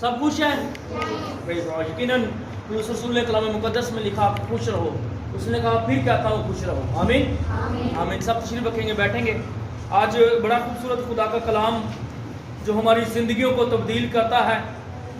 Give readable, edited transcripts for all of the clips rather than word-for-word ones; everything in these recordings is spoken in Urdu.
سب خوش ہیں؟ یقیناً رسول نے کلام مقدس میں لکھا خوش رہو، اس نے کہا پھر کہتا ہوں خوش رہو. آمین آمین. سب تشریف رکھیں گے، بیٹھیں گے. آج بڑا خوبصورت خدا کا کلام جو ہماری زندگیوں کو تبدیل کرتا ہے.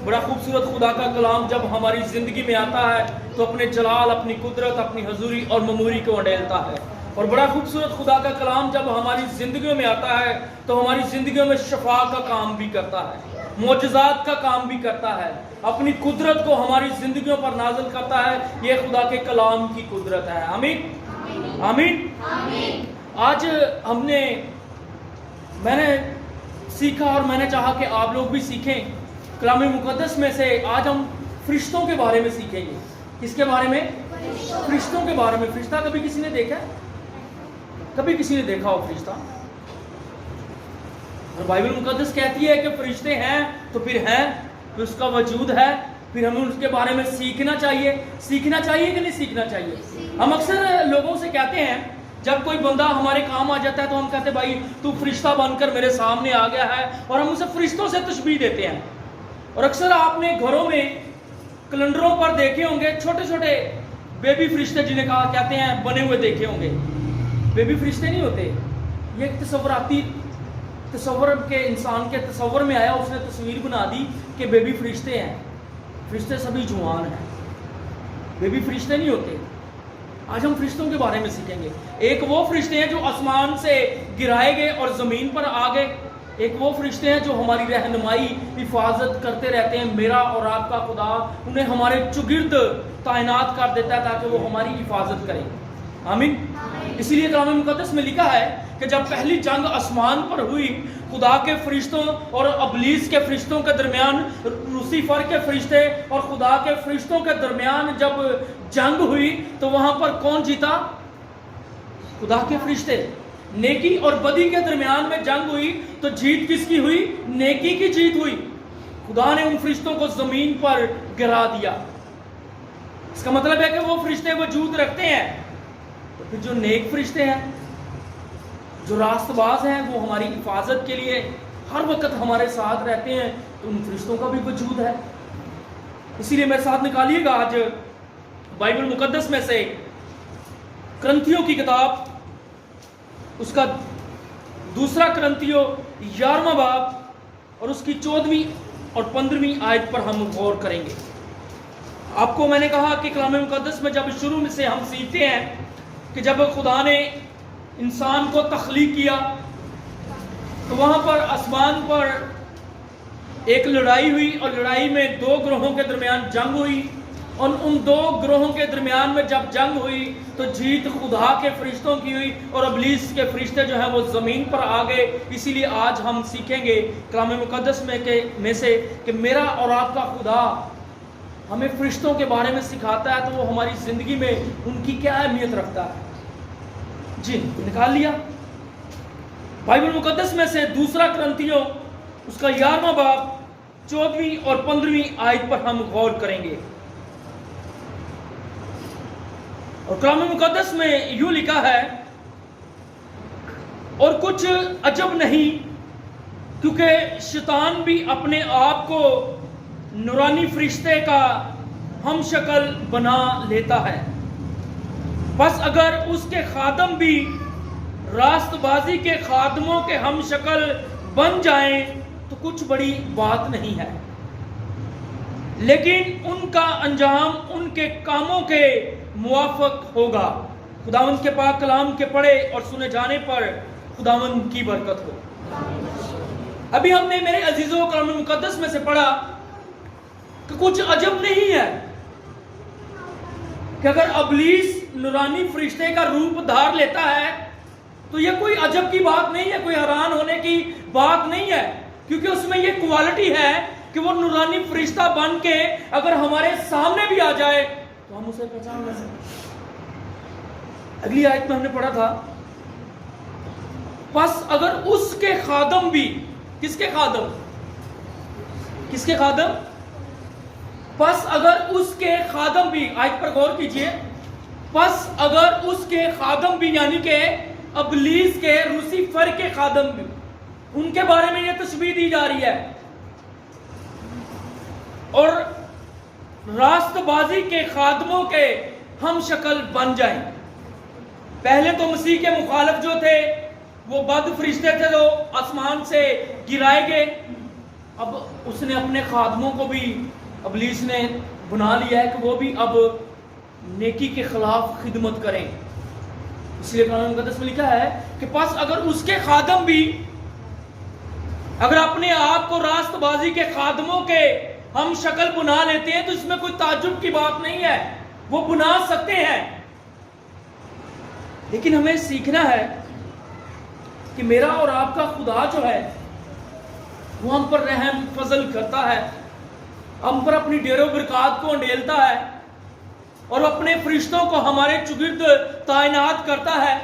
بڑا خوبصورت خدا کا کلام جب ہماری زندگی میں آتا ہے تو اپنے جلال، اپنی قدرت، اپنی حضوری اور مموری کو اڈیلتا ہے. اور بڑا خوبصورت خدا کا کلام جب ہماری زندگیوں میں آتا ہے تو ہماری زندگیوں میں شفا کا کام بھی کرتا ہے، معجزات کا کام بھی کرتا ہے، اپنی قدرت کو ہماری زندگیوں پر نازل کرتا ہے. یہ خدا کے کلام کی قدرت ہے. آمین آمین. آج میں نے سیکھا اور میں نے چاہا کہ آپ لوگ بھی سیکھیں. کلام مقدس میں سے آج ہم فرشتوں کے بارے میں سیکھیں گے. کس کے بارے میں؟ فرشتوں کے بارے میں. فرشتہ کبھی کسی نے دیکھا ہے؟ کبھی کسی نے دیکھا ہو فرشتہ؟ اور بائبل مقدس کہتی ہے کہ فرشتے ہیں تو پھر ہیں، پھر اس کا وجود ہے، پھر ہمیں اس کے بارے میں سیکھنا چاہیے. سیکھنا چاہیے کہ نہیں سیکھنا چاہیے؟ ہم اکثر لوگوں سے کہتے ہیں جب کوئی بندہ ہمارے کام آ جاتا ہے تو ہم کہتے ہیں بھائی تو فرشتہ بن کر میرے سامنے آ گیا ہے، اور ہم اسے فرشتوں سے تشبیہ دیتے ہیں. اور اکثر آپ نے گھروں میں کیلنڈروں پر دیکھے ہوں گے چھوٹے چھوٹے بیبی فرشتے، جنہیں کہتے ہیں بنے ہوئے دیکھے ہوں گے. بیبی فرشتے نہیں ہوتے، یہ ایک تصوراتی تصور کے انسان کے تصور میں آیا، اس نے تصویر بنا دی کہ بیبی فرشتے ہیں. فرشتے سبھی جوان ہیں، بیبی فرشتے نہیں ہوتے. آج ہم فرشتوں کے بارے میں سیکھیں گے. ایک وہ فرشتے ہیں جو آسمان سے گرائے گئے اور زمین پر آ گئے. ایک وہ فرشتے ہیں جو ہماری رہنمائی، حفاظت کرتے رہتے ہیں. میرا اور آپ کا خدا انہیں ہمارے چگرد تعینات کر دیتا ہے تاکہ وہ ہماری حفاظت کریں. آمین. اسی لیے کلام مقدس میں لکھا ہے کہ جب پہلی جنگ آسمان پر ہوئی، خدا کے فرشتوں اور ابلیس کے فرشتوں کے درمیان، لوسیفر کے فرشتے اور خدا کے فرشتوں کے درمیان جب جنگ ہوئی تو وہاں پر کون جیتا؟ خدا کے فرشتے. نیکی اور بدی کے درمیان میں جنگ ہوئی تو جیت کس کی ہوئی؟ نیکی کی جیت ہوئی. خدا نے ان فرشتوں کو زمین پر گرا دیا. اس کا مطلب ہے کہ وہ فرشتے وجود رکھتے ہیں. تو پھر جو نیک فرشتے ہیں، جو راست باز ہیں، وہ ہماری حفاظت کے لیے ہر وقت ہمارے ساتھ رہتے ہیں، تو ان فرشتوں کا بھی وجود ہے. اسی لیے میرے ساتھ نکالیے گا آج بائبل مقدس میں سے کرنتھیوں کی کتاب، اس کا دوسرا کرنتھیوں 11واں باب اور اس کی 14ویں اور 15ویں آیت پر ہم غور کریں گے. آپ کو میں نے کہا کہ کلام مقدس میں جب شروع میں سے ہم سیکھتے ہیں کہ جب خدا نے انسان کو تخلیق کیا تو وہاں پر آسمان پر ایک لڑائی ہوئی، اور لڑائی میں دو گروہوں کے درمیان جنگ ہوئی. اور ان دو گروہوں کے درمیان میں جب جنگ ہوئی تو جیت خدا کے فرشتوں کی ہوئی، اور ابلیس کے فرشتے جو ہیں وہ زمین پر آ گئے. اسی لیے آج ہم سیکھیں گے کلام مقدس میں سے کہ میرا اور آپ کا خدا ہمیں فرشتوں کے بارے میں سکھاتا ہے تو وہ ہماری زندگی میں ان کی کیا اہمیت رکھتا ہے. جی نکال لیا بائبل مقدس میں سے دوسرا کرنتھیوں اس کا 11واں باب 14ویں اور 15ویں آیت پر ہم غور کریں گے. اور کلام مقدس میں یوں لکھا ہے، اور کچھ عجب نہیں کیونکہ شیطان بھی اپنے آپ کو نورانی فرشتے کا ہم شکل بنا لیتا ہے. بس اگر اس کے خادم بھی راست بازی کے خادموں کے ہم شکل بن جائیں تو کچھ بڑی بات نہیں ہے، لیکن ان کا انجام ان کے کاموں کے موافق ہوگا. خداوند کے پاک کلام کے پڑھے اور سنے جانے پر خداوند کی برکت ہو. ابھی ہم نے میرے عزیزوں کلام مقدس میں سے پڑھا کہ کچھ عجب نہیں ہے کہ اگر ابلیس نورانی فرشتے کا روپ دھار لیتا ہے تو یہ کوئی عجب کی بات نہیں ہے، کوئی حیران ہونے کی بات نہیں ہے، کیونکہ اس میں یہ کوالٹی ہے کہ وہ نورانی فرشتہ بن کے اگر ہمارے سامنے بھی آ جائے تو ہم اسے پہچان نہ سکیں. اگلی آیت میں ہم نے پڑھا تھا، پس اگر اس کے خادم بھی، کس کے خادم؟ کس کے خادم؟ پس اگر اس کے خادم بھی، آیت پر غور کیجئے، پس اگر اس کے خادم بھی یعنی کہ ابلیس کے، لوسیفر کے خادم بھی، ان کے بارے میں یہ تشبیہ دی جا رہی ہے اور راست بازی کے خادموں کے ہم شکل بن جائیں. پہلے تو مسیح کے مخالف جو تھے وہ بد فرشتے تھے جو آسمان سے گرائے گئے. اب اس نے اپنے خادموں کو بھی ابلیس نے بنا لیا ہے کہ وہ بھی اب نیکی کے خلاف خدمت کریں. اس لیے قرآن مقدس میں لکھا ہے کہ پس اگر اس کے خادم بھی اگر اپنے آپ کو راست بازی کے خادموں کے ہم شکل بنا لیتے ہیں تو اس میں کوئی تعجب کی بات نہیں ہے, وہ بنا سکتے ہیں. لیکن ہمیں سیکھنا ہے کہ میرا اور آپ کا خدا جو ہے وہ ہم پر رحم فضل کرتا ہے, ہم پر اپنی ڈیر و برکات کو انڈیلتا ہے اور اپنے فرشتوں کو ہمارے چگرد تعینات کرتا ہے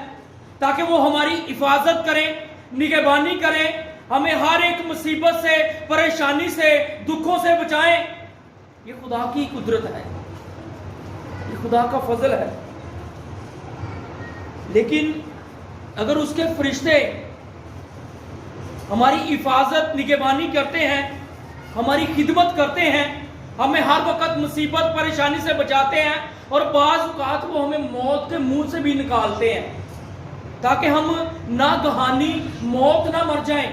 تاکہ وہ ہماری حفاظت کریں, نگہبانی کریں, ہمیں ہر ایک مصیبت سے, پریشانی سے, دکھوں سے بچائیں. یہ خدا کی قدرت ہے, یہ خدا کا فضل ہے. لیکن اگر اس کے فرشتے ہماری حفاظت نگہبانی کرتے ہیں, ہماری خدمت کرتے ہیں, ہمیں ہر وقت مصیبت پریشانی سے بچاتے ہیں اور بعض اوقات وہ ہمیں موت کے منہ سے بھی نکالتے ہیں تاکہ ہم ناگہانی موت نہ مر جائیں,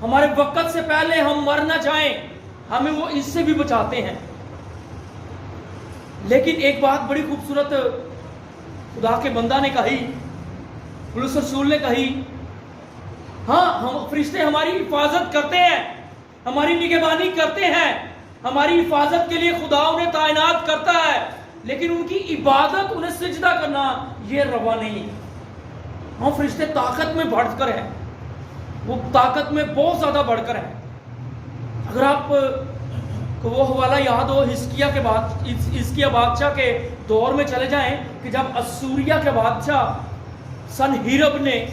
ہمارے وقت سے پہلے ہم مر نہ جائیں, ہمیں وہ اس سے بھی بچاتے ہیں. لیکن ایک بات بڑی خوبصورت خدا کے بندہ نے کہی, پولس رسول نے کہی, ہاں ہم فرشتے ہماری حفاظت کرتے ہیں, ہماری نگہبانی کرتے ہیں, ہماری حفاظت کے لیے خدا انہیں تعینات کرتا ہے, لیکن ان کی عبادت, انہیں سجدہ کرنا یہ روا نہیں. ہم فرشتے طاقت میں بڑھ کر ہیں, وہ طاقت میں بہت زیادہ بڑھ کر ہیں. اگر آپ کو وہ حوالہ یاد ہو حزقیہ بادشاہ کے دور میں چلے جائیں کہ جب اسوریہ کے بادشاہ سنہیرب نے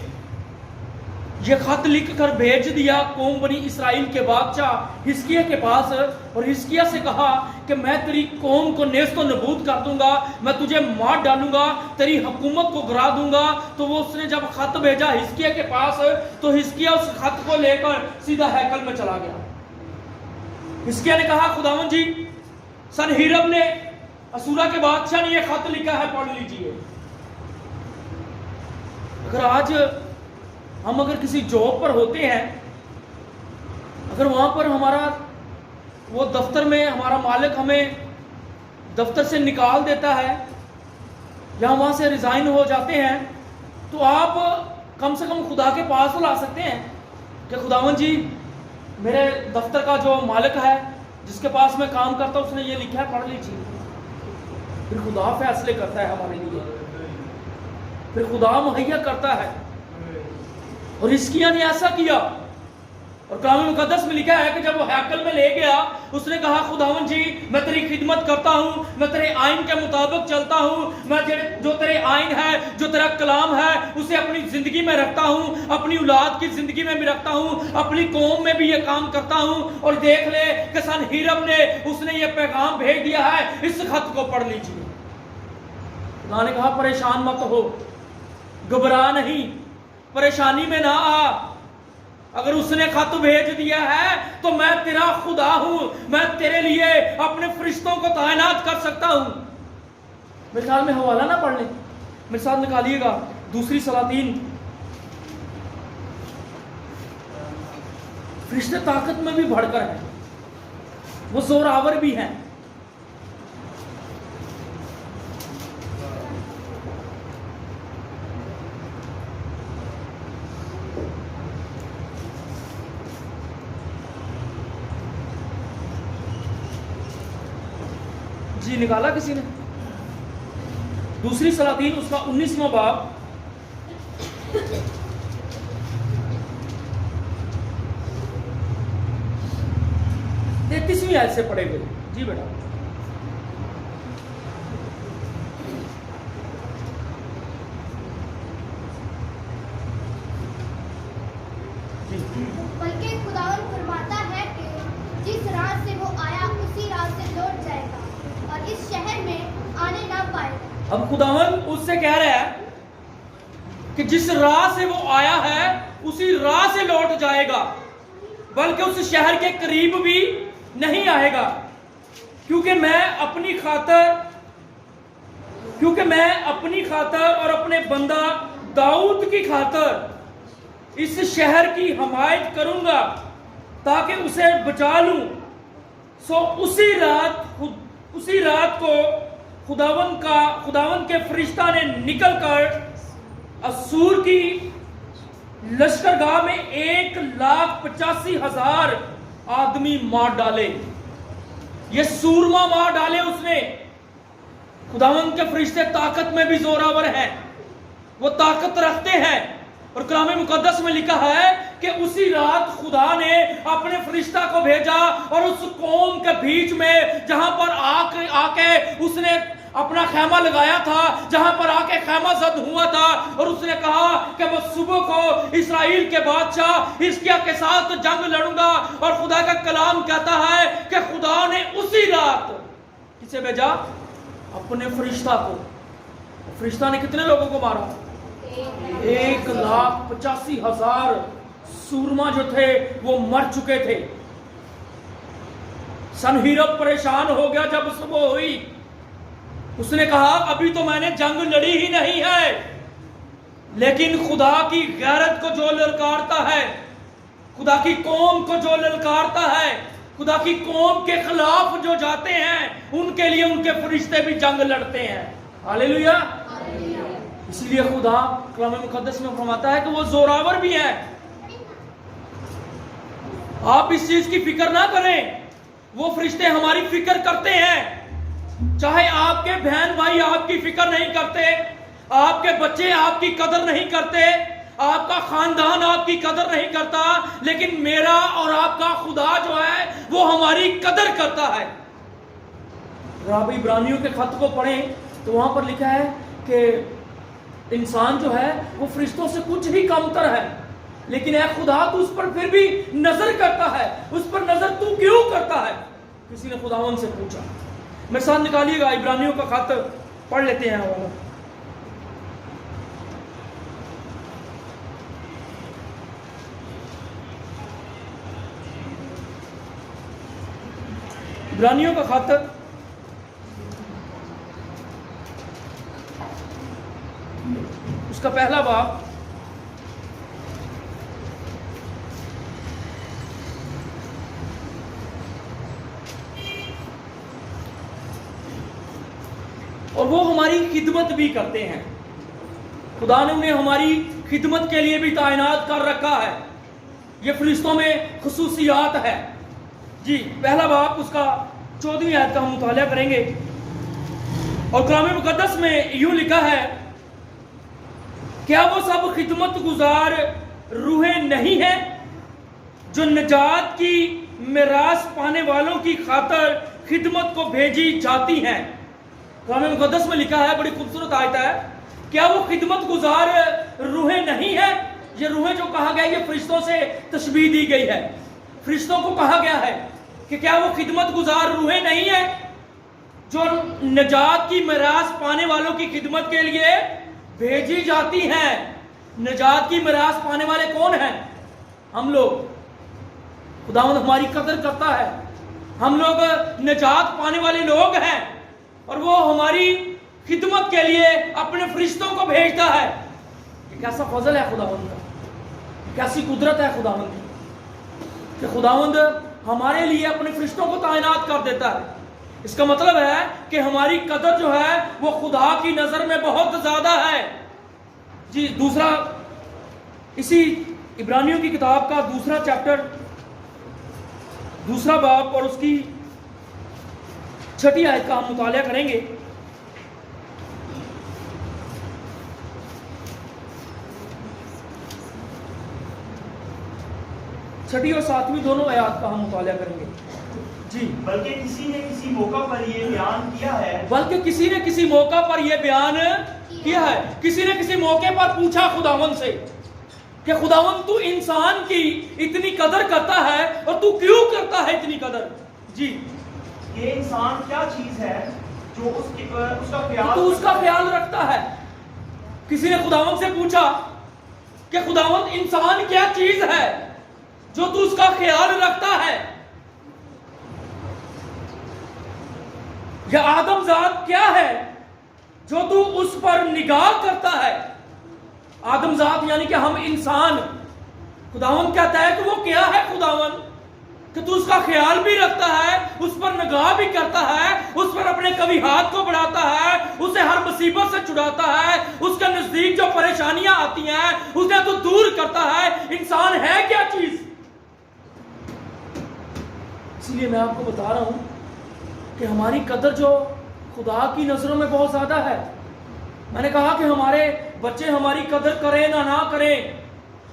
یہ خط لکھ کر بھیج دیا قوم بنی اسرائیل کے بادشاہ حزقیہ کے پاس, اور حزقیہ سے کہا کہ میں تیری قوم کو نیست و نبود کر دوں گا, میں تجھے مار ڈالوں گا, تیری حکومت کو گرا دوں گا. تو وہ اس نے جب خط بھیجا حزقیہ کے پاس تو حزقیہ اس خط کو لے کر سیدھا ہیکل میں چلا گیا. حزقیہ نے کہا خداوند جی, سنہیرب نے, اسورا کے بادشاہ نے یہ خط لکھا ہے, پڑھ لیجئے. اگر آج ہم اگر کسی جاب پر ہوتے ہیں, اگر وہاں پر ہمارا وہ دفتر میں ہمارا مالک ہمیں دفتر سے نکال دیتا ہے یا وہاں سے ریزائن ہو جاتے ہیں, تو آپ کم سے کم خدا کے پاس تو لا سکتے ہیں کہ خداوند جی میرے دفتر کا جو مالک ہے جس کے پاس میں کام کرتا ہوں اس نے یہ لکھا ہے, پڑھ لیجیے. پھر خدا فیصلے کرتا ہے ہمارے لیے, پھر خدا مہیا کرتا ہے. اور حزقیہ نے ایسا کیا, اور کلام مقدس میں لکھا ہے کہ جب وہ ہیکل میں لے گیا اس نے کہا خداوند جی میں تیری خدمت کرتا ہوں, میں تیرے آئین کے مطابق چلتا ہوں, میں جو تیرے آئین ہے, جو تیرا کلام ہے اسے اپنی زندگی میں رکھتا ہوں, اپنی اولاد کی زندگی میں بھی رکھتا ہوں, اپنی قوم میں بھی یہ کام کرتا ہوں. اور دیکھ لے کہ سنہیرب نے اس نے یہ پیغام بھیج دیا ہے, اس خط کو پڑھ لیجیے. خدا نے کہا پریشان مت ہو, گھبرا نہیں, پریشانی میں نہ آ, اگر اس نے خط بھیج دیا ہے تو میں تیرا خدا ہوں, میں تیرے لیے اپنے فرشتوں کو تعینات کر سکتا ہوں. میرے خیال میں حوالہ نہ پڑھ لیں, میرے ساتھ نکالیے گا دوسری سلاطین. فرشتے طاقت میں بھی بڑھ کر ہیں, وہ زور آور بھی ہیں. جی نکالا کسی نے؟ دوسری سلاطین اس کا 19واں باب, تینتیسویں آیت سے پڑھے ہوئے. جی بیٹا. بلکہ خداوند فرماتا ہے کہ جس راہ سے وہ آیا اسی راہ سے لوٹ جائے گا اور اس شہر میں آنے نہ پائے گا. اب خداوند اس سے کہہ رہا ہے کہ جس راہ سے وہ آیا ہے اسی راہ سے لوٹ جائے گا, بلکہ اس شہر کے قریب بھی نہیں آئے گا. کیونکہ میں اپنی خاطر اور اپنے بندہ داؤد کی خاطر اس شہر کی حمایت کروں گا تاکہ اسے بچا لوں. سو اسی رات کو خداوند کے فرشتہ نے نکل کر اسور کی لشکرگاہ میں 1,85,000 آدمی مار ڈالے. یہ سورما مار ڈالے اس نے. خداوند کے فرشتے طاقت میں بھی زوراور ہیں, وہ طاقت رکھتے ہیں. اور کلام مقدس میں لکھا ہے کہ اسی رات خدا نے اپنے فرشتہ کو بھیجا اور اس قوم کے بیچ میں جہاں پر آ کے اس نے اپنا خیمہ لگایا تھا, جہاں پر آ کے خیمہ زد ہوا تھا, اور اس نے کہا کہ وہ صبح کو اسرائیل کے بادشاہ حزقیہ کے ساتھ جنگ لڑوں گا. اور خدا کا کلام کہتا ہے کہ خدا نے اسی رات کسے بھیجا؟ اپنے فرشتہ کو. فرشتہ نے کتنے لوگوں کو مارا؟ 1,85,000 سورما جو تھے وہ مر چکے تھے. سنہیرب پریشان ہو گیا جب صبح ہوئی. اس نے کہا ابھی تو میں نے جنگ لڑی ہی نہیں ہے, لیکن خدا کی غیرت کو جو للکارتا ہے, خدا کی قوم کو جو للکارتا ہے, خدا کی قوم کے خلاف جو جاتے ہیں, ان کے لیے ان کے فرشتے بھی جنگ لڑتے ہیں. ہاللیلویا. اسی لیے خدا کلام مقدس میں فرماتا ہے کہ وہ زوراور بھی ہے. آپ اس چیز کی فکر نہ کریں, وہ فرشتے ہماری فکر کرتے ہیں. چاہے آپ کے بہن بھائی آپ کی فکر نہیں کرتے, آپ کے بچے آپ کی قدر نہیں کرتے, آپ کا خاندان آپ کی قدر نہیں کرتا, لیکن میرا اور آپ کا خدا جو ہے وہ ہماری قدر کرتا ہے. آپ عبرانیوں کے خط کو پڑھیں تو وہاں پر لکھا ہے کہ انسان جو ہے وہ فرشتوں سے کچھ ہی کمتر ہے, لیکن اے خدا تو اس پر پھر بھی نظر کرتا ہے. اس پر نظر تو کیوں کرتا ہے؟ کسی نے خداوند سے پوچھا. میرے ساتھ نکالیے گا عبرانیوں کا خط, پڑھ لیتے ہیں. عبرانیوں کا خط اس کا پہلا باب اور وہ ہماری خدمت بھی کرتے ہیں. خدا نے انہیں ہماری خدمت کے لیے بھی تعینات کر رکھا ہے. یہ فرشتوں میں خصوصیات ہے. جی پہلا باب اس کا 14ویں آیت کا ہم مطالعہ کریں گے. اور کلام مقدس میں یوں لکھا ہے, کیا وہ سب خدمت گزار روحیں نہیں ہیں جو نجات کی میراث پانے والوں کی خاطر خدمت کو بھیجی جاتی ہیں؟ کلام مقدس میں لکھا ہے, بڑی خوبصورت آیت ہے, کیا وہ خدمت گزار روحیں نہیں ہیں. یہ روحیں جو کہا گیا یہ فرشتوں سے تشبیہ دی گئی ہے. فرشتوں کو کہا گیا ہے کہ کیا وہ خدمت گزار روحیں نہیں ہیں جو نجات کی میراث پانے والوں کی خدمت کے لیے بھیجی جاتی ہیں. نجات کی میراث پانے والے کون ہیں؟ ہم لوگ. خداوند ہماری قدر کرتا ہے, ہم لوگ نجات پانے والے لوگ ہیں, اور وہ ہماری خدمت کے لیے اپنے فرشتوں کو بھیجتا ہے. یہ کیسا فضل ہے خداوند کا, کیسی قدرت ہے خداوند کی کہ خداوند ہمارے لیے اپنے فرشتوں کو تعینات کر دیتا ہے. اس کا مطلب ہے کہ ہماری قدر جو ہے وہ خدا کی نظر میں بہت زیادہ ہے. جی دوسرا, اسی عبرانیوں کی کتاب کا دوسرا چیپٹر, دوسرا باب اور اس کی 6 آیت کا ہم مطالعہ کریں گے. چھٹی اور 7ویں دونوں آیات کا ہم مطالعہ کریں گے. جی بلکہ کسی نے کسی موقع پر یہ بیان کیا ہے, بلکہ کسی نے کسی موقع پر یہ بیان کیا ہے. کسی نے کسی موقع پر پوچھا خداوند سے کہ خداوند تو انسان کی اتنی قدر کرتا ہے اور تو کیوں کرتا ہے اتنی قدر. جی کہ انسان کیا چیز ہے جو اس کا خیال رکھتا ہے. کسی نے خداوند سے پوچھا کہ خداوند انسان کیا چیز ہے جو تو اس کا خیال رکھتا ہے. یا آدم ذات کیا ہے جو تو اس پر نگاہ کرتا ہے؟ آدم ذات یعنی کہ ہم انسان. خداوند کہتا ہے کہ وہ کیا ہے خداوند کہ تو اس کا خیال بھی رکھتا ہے, اس پر نگاہ بھی کرتا ہے, اس پر اپنے کبھی ہاتھ کو بڑھاتا ہے, اسے ہر مصیبت سے چھڑاتا ہے, اس کے نزدیک جو پریشانیاں آتی ہیں اسے تو دور کرتا ہے. انسان ہے کیا چیز؟ اسی لیے میں آپ کو بتا رہا ہوں کہ ہماری قدر جو خدا کی نظروں میں بہت زیادہ ہے. میں نے کہا کہ ہمارے بچے ہماری قدر کریں نہ کریں,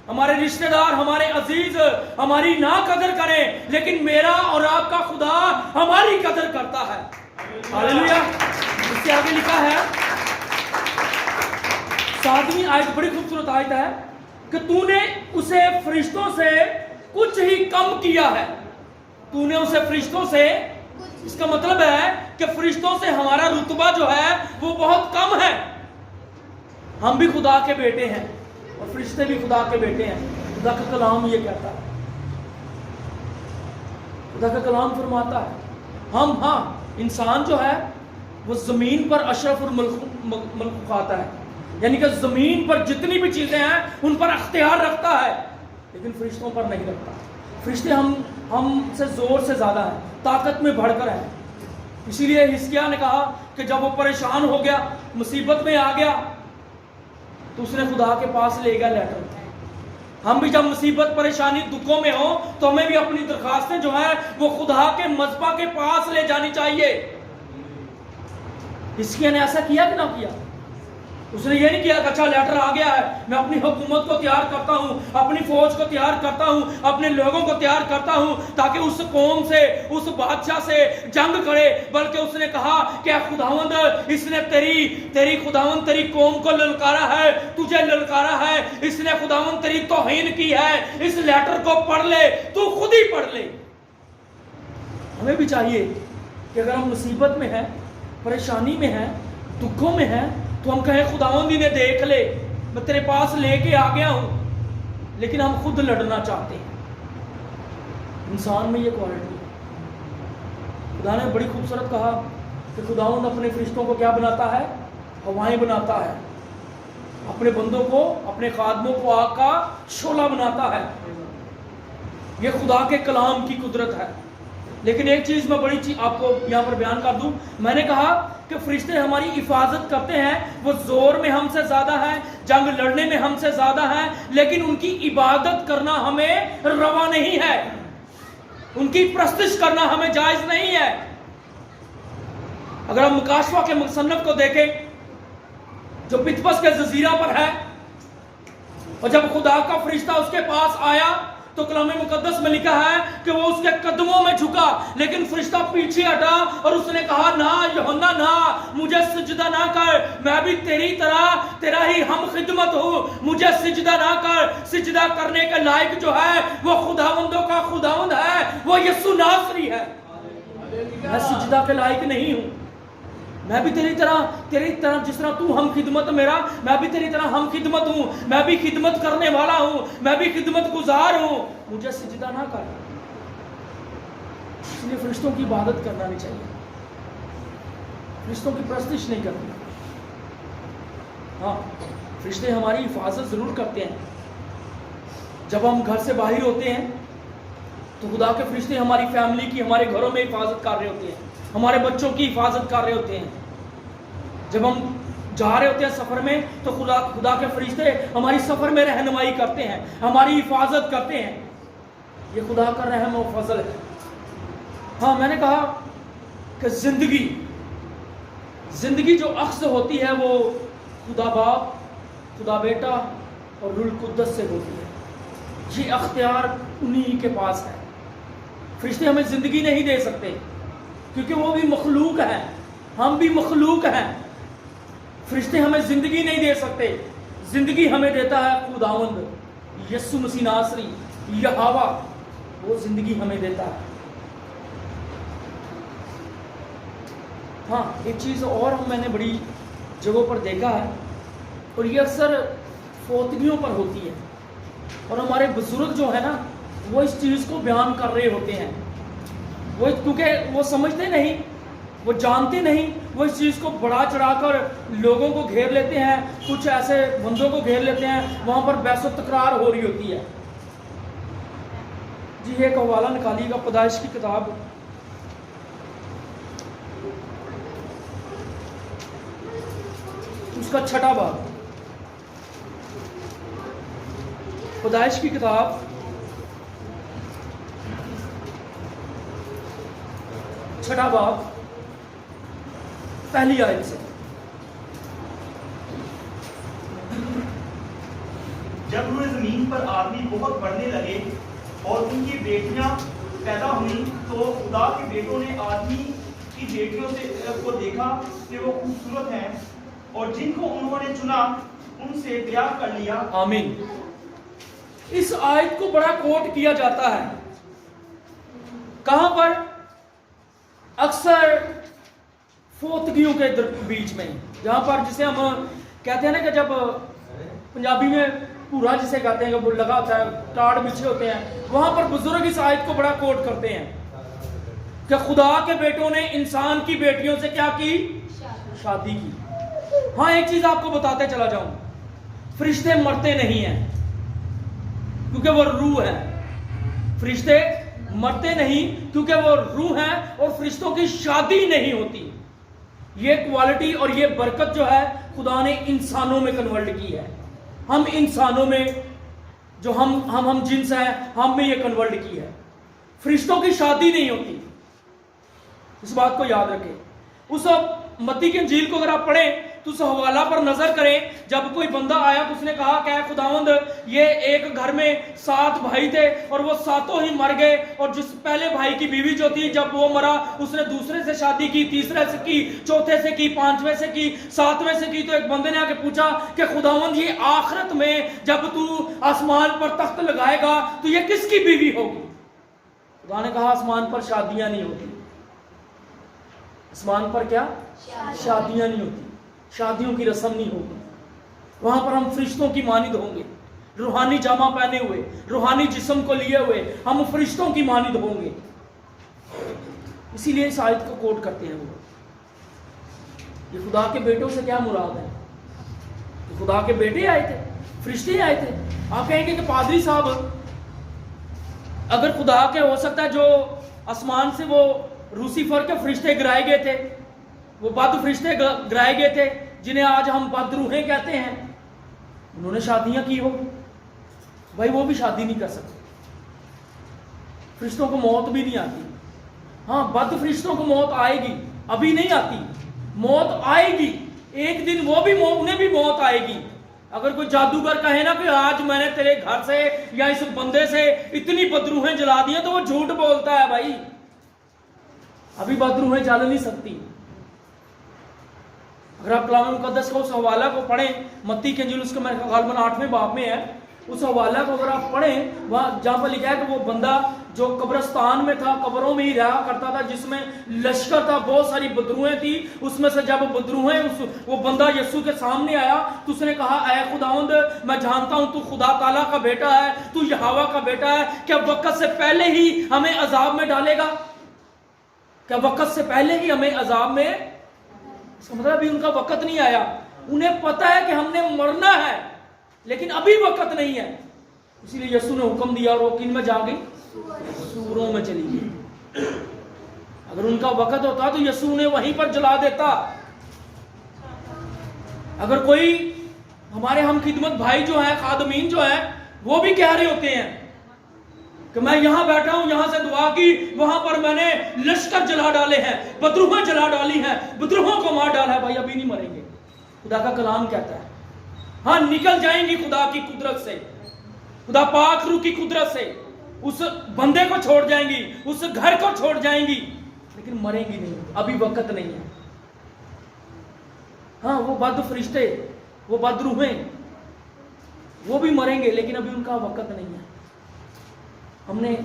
ہمارے رشتہ دار, ہمارے عزیز ہماری نہ قدر کریں, لیکن میرا اور آپ کا خدا ہماری قدر کرتا ہے. ہاللیلویا. اس سے آگے لکھا ہے 7ویں آیت, بڑی خوبصورت آیت ہے کہ تو نے اسے فرشتوں سے کچھ ہی کم کیا ہے. تو نے اسے فرشتوں سے, اس کا مطلب ہے کہ فرشتوں سے ہمارا رتبہ جو ہے وہ بہت کم ہے. ہم بھی خدا کے بیٹے ہیں اور فرشتے بھی خدا کے بیٹے ہیں. خدا کا کلام یہ کہتا ہے, خدا کا کلام فرماتا ہے ہم انسان جو ہے وہ زمین پر اشرف المخلوقات ہے, یعنی کہ زمین پر جتنی بھی چیزیں ہیں ان پر اختیار رکھتا ہے, لیکن فرشتوں پر نہیں رکھتا. فرشتے ہم سے زور سے زیادہ ہیں, طاقت میں بڑھ کر ہیں. اسی لیے حزقیاہ نے کہا کہ جب وہ پریشان ہو گیا, مصیبت میں آ گیا, تو اس نے خدا کے پاس لے گیا لیٹر. ہم بھی جب مصیبت پریشانی دکھوں میں ہوں تو ہمیں بھی اپنی درخواستیں جو ہیں وہ خدا کے مذبح کے پاس لے جانی چاہیے. حزقیاہ نے ایسا کیا کہ نہ کیا؟ اس نے یہ نہیں کیا کہ اچھا لیٹر آ گیا ہے, میں اپنی حکومت کو تیار کرتا ہوں, اپنی فوج کو تیار کرتا ہوں, اپنے لوگوں کو تیار کرتا ہوں تاکہ اس قوم سے, اس بادشاہ سے جنگ کرے. بلکہ اس نے کہا کہ خداوند اس نے تیری خداوند تیری قوم کو للکارا ہے, تجھے للکارا ہے, اس نے خداوند تیری توہین کی ہے, اس لیٹر کو پڑھ لے, تو خود ہی پڑھ لے. ہمیں بھی چاہیے کہ اگر ہم مصیبت میں ہیں, پریشانی میں ہیں, دکھوں میں ہیں, تو ہم کہیں خداوند نے دیکھ لے, میں تیرے پاس لے کے آ گیا ہوں. لیکن ہم خود لڑنا چاہتے ہیں. انسان میں یہ کوالٹی ہے. خدا نے بڑی خوبصورت کہا کہ خداوند اپنے فرشتوں کو کیا بناتا ہے؟ ہوائیں بناتا ہے. اپنے بندوں کو, اپنے خادموں کو آگ کا شعلہ بناتا ہے. یہ خدا کے کلام کی قدرت ہے. لیکن ایک چیز میں بڑی چیز آپ کو یہاں پر بیان کر دوں. میں نے کہا کہ فرشتے ہماری حفاظت کرتے ہیں, وہ زور میں ہم سے زیادہ ہیں, جنگ لڑنے میں ہم سے زیادہ ہیں, لیکن ان کی عبادت کرنا ہمیں روا نہیں ہے, ان کی پرستش کرنا ہمیں جائز نہیں ہے. اگر ہم مکاشفہ کے مصنف کو دیکھیں جو پتمس کے جزیرہ پر ہے, اور جب خدا کا فرشتہ اس کے پاس آیا تو کلام مقدس میں لکھا ہے کہ وہ اس کے قدموں میں جھکا, لیکن فرشتہ پیچھے ہٹا اور اس نے کہا نہ یوحنا نہ, مجھے سجدہ نہ کر, میں بھی تیری طرح تیرا ہی ہم خدمت ہوں, مجھے سجدہ نہ کر. سجدہ کرنے کے لائق جو ہے وہ خداوندوں کا خداوند ہے, وہ یسوع ناصری ہے. میں سجدہ کے لائق نہیں ہوں. میں بھی تیری طرح جس طرح تو ہم خدمت میرا, میں بھی تیری طرح ہم خدمت ہوں, میں بھی خدمت کرنے والا ہوں, میں بھی خدمت گزار ہوں, مجھے سجدہ نہ کر. اس لیے فرشتوں کی عبادت کرنا نہیں چاہیے, فرشتوں کی پرستش نہیں کرنی. ہاں فرشتے ہماری حفاظت ضرور کرتے ہیں. جب ہم گھر سے باہر ہوتے ہیں تو خدا کے فرشتے ہماری فیملی کی, ہمارے گھروں میں حفاظت کر رہے ہوتے ہیں, ہمارے بچوں کی حفاظت کر رہے ہوتے ہیں. جب ہم جا رہے ہوتے ہیں سفر میں تو خدا کے فرشتے ہماری سفر میں رہنمائی کرتے ہیں, ہماری حفاظت کرتے ہیں. یہ خدا کا رحم و فضل ہے. ہاں میں نے کہا کہ زندگی جو اخذ ہوتی ہے وہ خدا باپ, خدا بیٹا اور روح القدس سے ہوتی ہے. یہ اختیار انہی کے پاس ہے. فرشتے ہمیں زندگی نہیں دے سکتے کیونکہ وہ بھی مخلوق ہیں, ہم بھی مخلوق ہیں. فرشتے ہمیں زندگی نہیں دے سکتے. زندگی ہمیں دیتا ہے خداوند یسوع مسیح ناصری, یہوہ, وہ زندگی ہمیں دیتا ہے. ہاں ایک چیز اور میں نے بڑی جگہوں پر دیکھا ہے, اور یہ اکثر فوتگیوں پر ہوتی ہے, اور ہمارے بزرگ جو ہے نا وہ اس چیز کو بیان کر رہے ہوتے ہیں. وہ کیونکہ وہ سمجھتے نہیں وہ جانتے نہیں, وہ اس چیز کو بڑا چڑھا کر لوگوں کو گھیر لیتے ہیں, کچھ ایسے بندوں کو گھیر لیتے ہیں, وہاں پر بحث و تکرار ہو رہی ہوتی ہے. جی ایک حوالہ نکالیے گا پیدائش کی کتاب, اس کا 6واں باب, پیدائش کی کتاب 6واں باب پہلی آیت سے. جب روئے زمین پر آدمی بہت بڑھنے لگے اور ان کی بیٹیاں پیدا ہوئیں تو خدا کے بیٹوں نے آدمی کی بیٹیوں کو دیکھا کہ وہ خوبصورت ہیں اور جن کو انہوں نے چنا ان سے بیاہ کر لیا. آمین. اس آیت کو بڑا کوٹ کیا جاتا ہے. کہاں پر؟ اکثر فوتگیوں کے بیچ میں, جہاں پر جسے ہم کہتے ہیں نا کہ جب پنجابی میں پورا جسے کہتے ہیں کہ وہ لگا ہوتا ہے, ٹاڑ بچھے ہوتے ہیں, وہاں پر بزرگ اس آیت کو بڑا کوٹ کرتے ہیں کہ خدا کے بیٹوں نے انسان کی بیٹیوں سے کیا کی؟ شادی کی. ہاں ایک چیز آپ کو بتاتے چلا جاؤں, فرشتے مرتے نہیں ہیں کیونکہ وہ روح ہے. فرشتے مرتے نہیں کیونکہ وہ روح ہیں, اور فرشتوں کی شادی نہیں ہوتی. یہ کوالٹی اور یہ برکت جو ہے خدا نے انسانوں میں کنورٹ کی ہے. ہم انسانوں میں جو ہم جنس ہیں, ہم میں یہ کنورٹ کی ہے. فرشتوں کی شادی نہیں ہوتی, اس بات کو یاد رکھیں. اس متی کی انجیل کو اگر آپ پڑھیں تو اس حوالہ پر نظر کریں. جب کوئی بندہ آیا تو اس نے کہا کہ اے خداوند, یہ ایک گھر میں 7 بھائی تھے اور وہ 7 ہی مر گئے, اور جس پہلے بھائی کی بیوی جو تھی جب وہ مرا اس نے دوسرے سے شادی کی, تیسرے سے کی, چوتھے سے کی, 5ویں سے کی, 7ویں سے کی. تو ایک بندے نے آ کے پوچھا کہ خداوند یہ آخرت میں جب تو آسمان پر تخت لگائے گا تو یہ کس کی بیوی ہوگی؟ خدا نے کہا آسمان پر شادیاں نہیں ہوتی. آسمان پر کیا؟ شادیاں نہیں ہوتی, شادیوں کی رسم نہیں ہوگی. وہاں پر ہم فرشتوں کی مانند ہوں گے, روحانی جامہ پہنے ہوئے, روحانی جسم کو لیے ہوئے ہم فرشتوں کی مانند ہوں گے. اسی لیے اس آیت کو کوٹ کرتے ہیں. وہ یہ خدا کے بیٹوں سے کیا مراد ہے؟ تو خدا کے بیٹے آئے تھے, فرشتے آئے تھے. آپ کہیں گے کہ پادری صاحب اگر خدا کے ہو سکتا ہے جو آسمان سے وہ روسیفر کے فرشتے گرائے گئے تھے, وہ بد فرشتے گرائے گئے تھے جنہیں آج ہم بد روحیں کہتے ہیں, انہوں نے شادیاں کی ہو, بھائی وہ بھی شادی نہیں کر سکتے. فرشتوں کو موت بھی نہیں آتی. ہاں بد فرشتوں کو موت آئے گی, ابھی نہیں آتی, موت آئے گی ایک دن, وہ بھی انہیں بھی موت آئے گی. اگر کوئی جادوگر کہے نا کہ آج میں نے تیرے گھر سے یا اس بندے سے اتنی بدروہیں جلا دی ہیں, تو وہ جھوٹ بولتا ہے. بھائی ابھی بدروہیں جل نہیں سکتی. اگر آپ کلام مقدس کو اس حوالہ کو پڑھیں, متی کے انجیل اس کا میرے غالباً 8ویں باب میں ہے, اس حوالہ کو اگر آپ پڑھیں وہاں جہاں پر لکھا ہے کہ وہ بندہ جو قبرستان میں تھا, قبروں میں ہی رہا کرتا تھا, جس میں لشکر تھا, بہت ساری بدروہیں تھی. اس میں سے جب بدروہیں وہ بندہ یسوع کے سامنے آیا تو اس نے کہا اے خداوند میں جانتا ہوں تو خدا تعالیٰ کا بیٹا ہے, تو یہوہ کا بیٹا ہے, کیا وقت سے پہلے ہی ہمیں عذاب میں ڈالے گا؟ کیا وقت سے پہلے ہی ہمیں عذاب میں؟ اس کا مطلب ابھی ان کا وقت نہیں آیا. انہیں پتا ہے کہ ہم نے مرنا ہے لیکن ابھی وقت نہیں ہے. اسی لیے یسوع نے حکم دیا اور وہ کن میں جا گئی؟ سوروں میں چلی گئی. اگر ان کا وقت ہوتا تو یسوع نے وہیں پر جلا دیتا. اگر کوئی ہمارے ہم خدمت بھائی جو ہیں, خادمین جو ہیں, وہ بھی کہہ رہے ہوتے ہیں کہ میں یہاں بیٹھا ہوں, یہاں سے دعا کی, وہاں پر میں نے لشکر جلا ڈالے ہیں, بدروہیں جلا ڈالی ہیں, بدروہوں کو مار ڈالا ہے, بھائی ابھی نہیں مریں گے. خدا کا کلام کہتا ہے ہاں نکل جائیں گی خدا کی قدرت سے, خدا پاک روح کی قدرت سے, اس بندے کو چھوڑ جائیں گی, اس گھر کو چھوڑ جائیں گی, لیکن مریں گی نہیں, ابھی وقت نہیں ہے. ہاں وہ بد فرشتے, وہ بد روحیں, وہ بھی مریں گے لیکن ابھی ان کا وقت نہیں ہے. ہم نے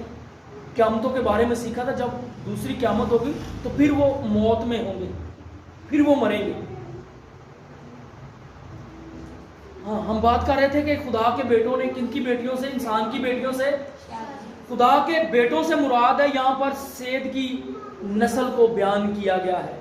قیامتوں کے بارے میں سیکھا تھا, جب دوسری قیامت ہوگی تو پھر وہ موت میں ہوں گے, پھر وہ مریں گے. ہاں ہم بات کر رہے تھے کہ خدا کے بیٹوں نے کن کی بیٹیوں سے؟ انسان کی بیٹیوں سے. خدا کے بیٹوں سے مراد ہے یہاں پر سید کی نسل کو بیان کیا گیا ہے.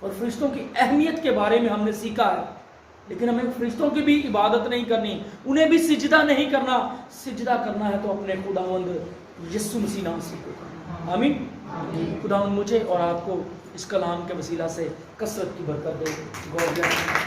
اور فرشتوں کی اہمیت کے بارے میں ہم نے سیکھا ہے، لیکن ہمیں فرشتوں کی بھی عبادت نہیں کرنی، انہیں بھی سجدہ نہیں کرنا، سجدہ کرنا ہے تو اپنے خداوند یسوع مسیح نام سے کو کرنا۔ آمین۔ خداوند مجھے اور آپ کو اس کلام کے وسیلہ سے کثرت کی برکت دے۔ God bless.